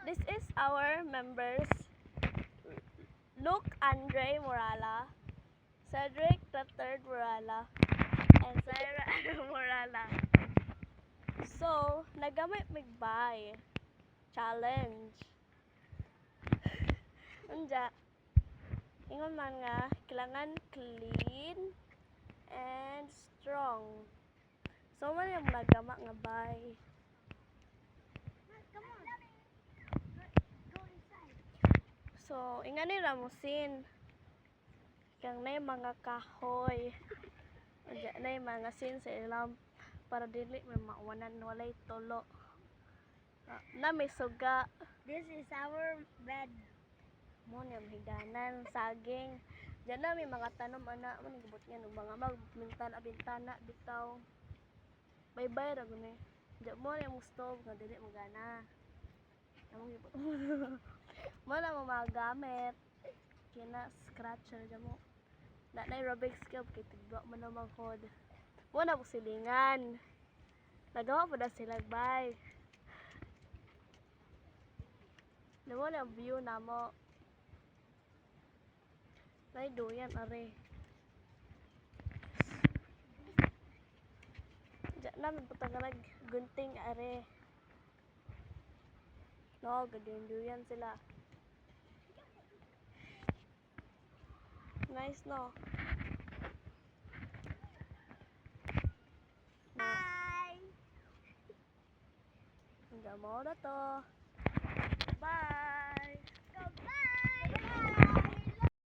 This is our members. Luke Andre Morala, Cedric III Morala, and Sarah Morala. So, nagamay migbay challenge. Unja, ingon man nga kailangan clean and strong. So, man yung nagama nga bay. So, ingani ramusin. Kang na yung mga kahoy. Unja na yung mga sin sa ilang para dili may mawanan walay tulo. Na may suga. This is our bed. Mo niya higanan, saging. Diyan na may mga tanom ana, mo nagibot nga ng mga bintana bitaw. Bye-bye ra guni. Diyan mo niya mo stove nga dili magana. Among gibot. Mo na mo magamit. Kina scratcher dyan mo. Na Rubik's Cube kay tigwa mo na magkod. Mo na po silingan. Nagawa po na sila bye. Naman ang view na mo. Nay doyan are. Diyan namin putagarag gunting are. No, gadyan sila. Nice no. Bye. Hanggang mo na to. Bye.